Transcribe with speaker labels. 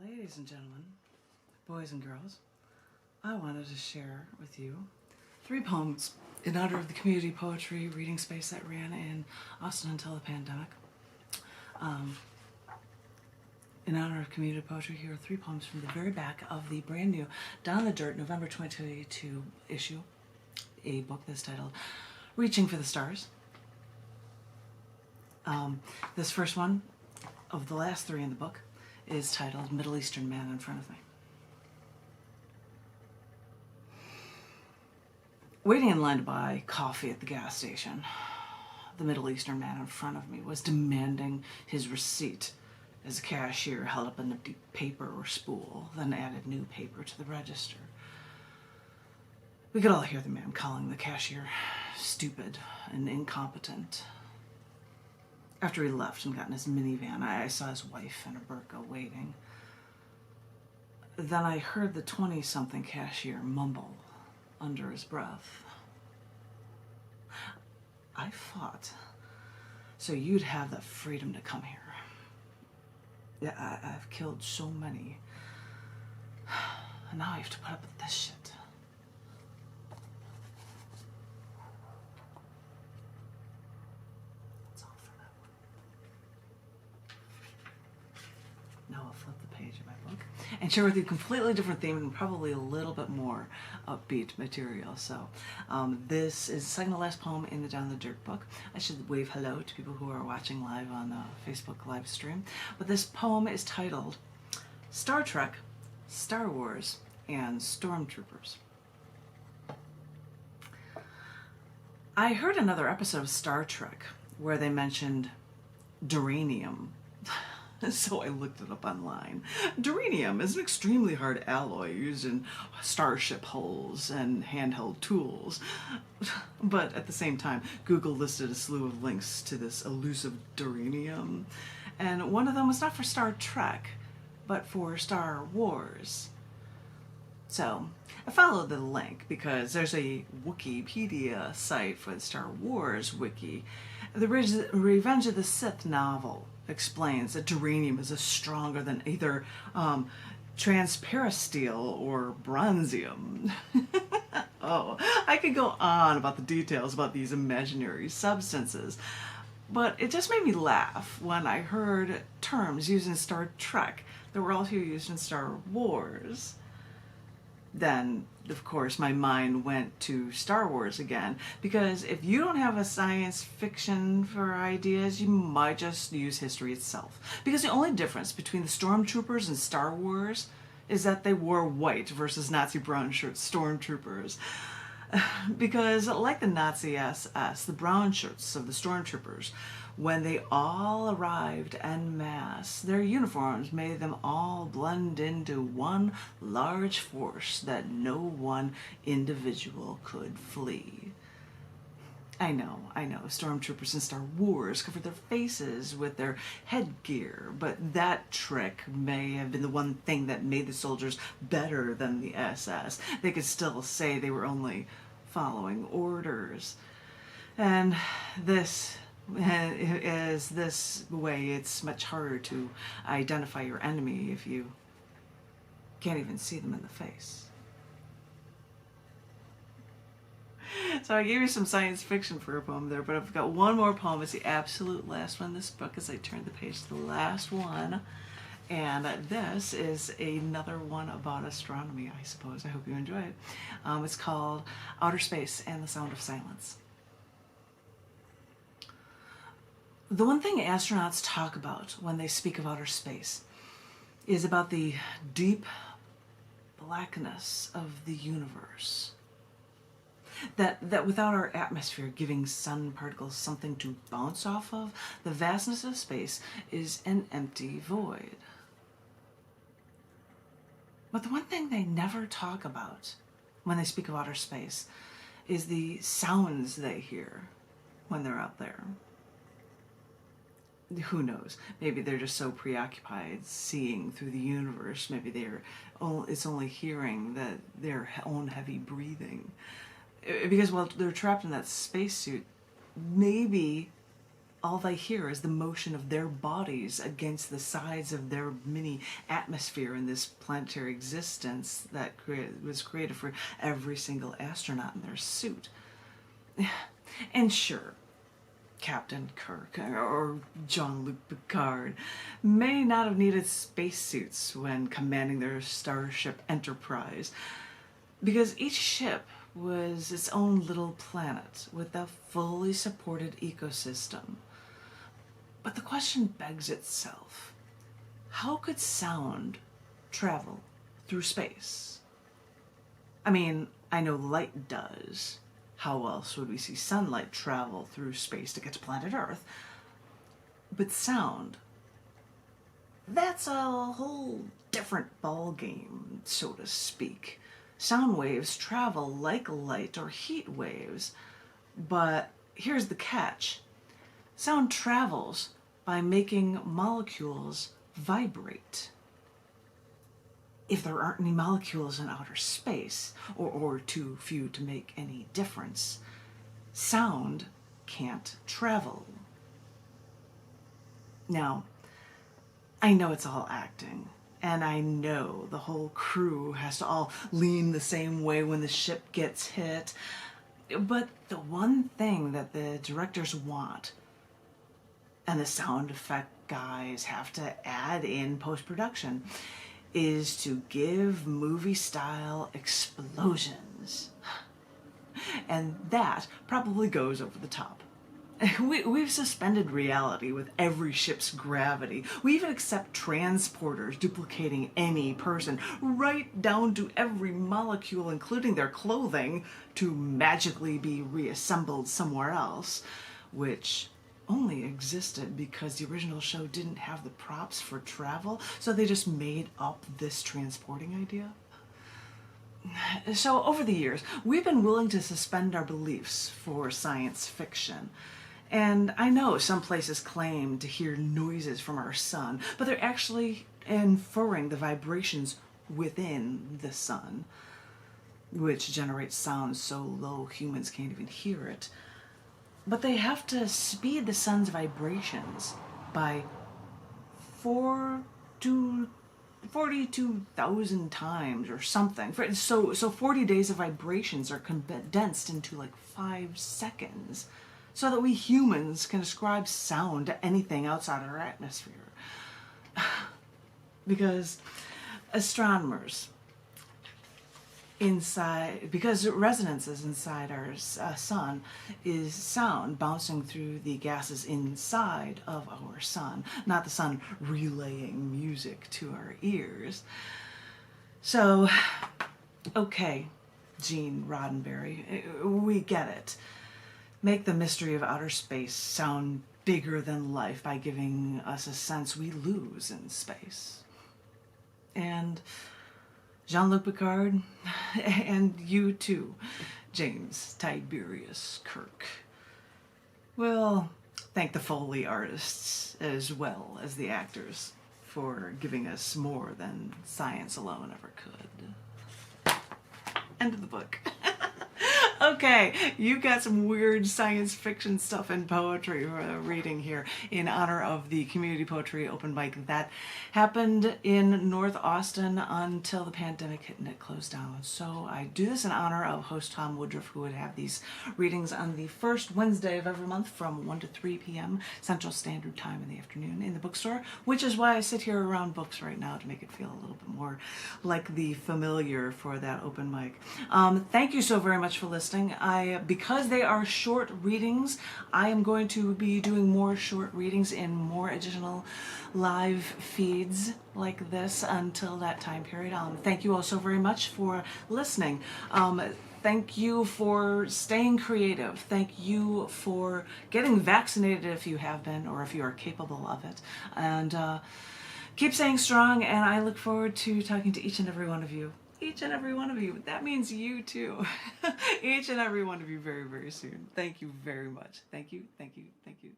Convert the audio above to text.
Speaker 1: Ladies and gentlemen, boys and girls, I wanted to share with you 3 poems in honor of the community poetry reading space that ran in Austin until the pandemic. In honor of community poetry, here are 3 poems from the very back of the brand new Down in the Dirt November 2022 issue, a book that's titled Reaching for the Stars. This first one of the last 3 in the book is titled Middle Eastern Man in Front of Me. Waiting in line to buy coffee at the gas station, the Middle Eastern man in front of me was demanding his receipt as the cashier held up an empty paper or spool, then added new paper to the register. We could all hear the man calling the cashier stupid and incompetent. After he left and got in his minivan, I saw his wife in a burqa waiting. Then I heard the 20-something cashier mumble under his breath, "I fought so you'd have the freedom to come here. Yeah, I've killed so many, and now I have to put up with this shit." That's all for that one. Now I'll flip the page of my book and share with you a completely different theme and probably a little bit more upbeat material. So this is the second to last poem in the Down the Dirt book. I should wave hello to people who are watching live on Facebook live stream. But this poem is titled Star Trek, Star Wars, and Stormtroopers. I heard another episode of Star Trek where they mentioned duranium. So I looked it up online. Duranium is an extremely hard alloy used in starship hulls and handheld tools. But at the same time, Google listed a slew of links to this elusive duranium. And one of them was not for Star Trek, but for Star Wars. So I followed the link because there's a Wikipedia site for the Star Wars wiki. The Revenge of the Sith novel explains that duranium is stronger than either transparasteel or bronzium. Oh, I could go on about the details about these imaginary substances, but it just made me laugh when I heard terms used in Star Trek that were also used in Star Wars. Then, of course, my mind went to Star Wars again, because if you don't have a science fiction for ideas, you might just use history itself. Because the only difference between the Stormtroopers and Star Wars is that they wore white versus Nazi brown shirt Stormtroopers. Because like the Nazi SS, the brown shirts of the Stormtroopers, when they all arrived en masse, their uniforms made them all blend into one large force that no one individual could flee. I know, Stormtroopers in Star Wars covered their faces with their headgear, but that trick may have been the one thing that made the soldiers better than the SS. They could still say they were only following orders. And this way, it's much harder to identify your enemy if you can't even see them in the face. So I gave you some science fiction for a poem there, but I've got one more poem. It's the absolute last one in this book as I turn the page to the last one. And this is another one about astronomy, I suppose. I hope you enjoy it. It's called Outer Space and the Sound of Silence. The one thing astronauts talk about when they speak of outer space is about the deep blackness of the universe. That without our atmosphere giving sun particles something to bounce off of, the vastness of space is an empty void. But the one thing they never talk about when they speak of outer space is the sounds they hear when they're out there. Who knows? Maybe they're just so preoccupied seeing through the universe. Maybe it's only hearing their own heavy breathing. Because while they're trapped in that spacesuit, maybe all they hear is the motion of their bodies against the sides of their mini atmosphere in this planetary existence that was created for every single astronaut in their suit. And sure, Captain Kirk or Jean-Luc Picard may not have needed spacesuits when commanding their Starship Enterprise, because each ship was its own little planet with a fully supported ecosystem. But the question begs itself: how could sound travel through space? I mean, I know light does. How else would we see sunlight travel through space to get to planet Earth? But sound, that's a whole different ball game, so to speak. Sound waves travel like light or heat waves, but here's the catch. Sound travels by making molecules vibrate. If there aren't any molecules in outer space, or too few to make any difference, sound can't travel. Now, I know it's all acting, and I know the whole crew has to all lean the same way when the ship gets hit, but the one thing that the directors want, and the sound effect guys have to add in post-production, is to give movie-style explosions. And that probably goes over the top. We've suspended reality with every ship's gravity. We even accept transporters duplicating any person, right down to every molecule, including their clothing, to magically be reassembled somewhere else, which only existed because the original show didn't have the props for travel, so they just made up this transporting idea. So over the years, we've been willing to suspend our beliefs for science fiction. And I know some places claim to hear noises from our sun, but they're actually inferring the vibrations within the sun, which generates sounds so low humans can't even hear it. But they have to speed the sun's vibrations by 42,000 times or something. So 40 days of vibrations are condensed into like 5 seconds, so that we humans can ascribe sound to anything outside our atmosphere. Because astronomers because resonances inside our sun is sound bouncing through the gases inside of our sun, not the sun relaying music to our ears. So, okay, Gene Roddenberry, we get it. Make the mystery of outer space sound bigger than life by giving us a sense we lose in space. And Jean-Luc Picard, and you too, James Tiberius Kirk. We'll thank the Foley artists as well as the actors for giving us more than science alone ever could. End of the book. Okay, you got some weird science fiction stuff and poetry reading here in honor of the community poetry open mic that happened in North Austin until the pandemic hit and it closed down. So I do this in honor of host Tom Woodruff, who would have these readings on the first Wednesday of every month from 1 to 3 p.m. Central Standard Time in the afternoon in the bookstore, which is why I sit here around books right now to make it feel a little bit more like the familiar for that open mic. Thank you so very much for listening. Because they are short readings, I am going to be doing more short readings in more additional live feeds like this until that time period. Thank you all so very much for listening. Thank you for staying creative. Thank you for getting vaccinated if you have been or if you are capable of it. And keep staying strong, and I look forward to talking to each and every one of you. Each and every one of you. That means you too. Each and every one of you very, very soon. Thank you very much. Thank you, thank you, thank you.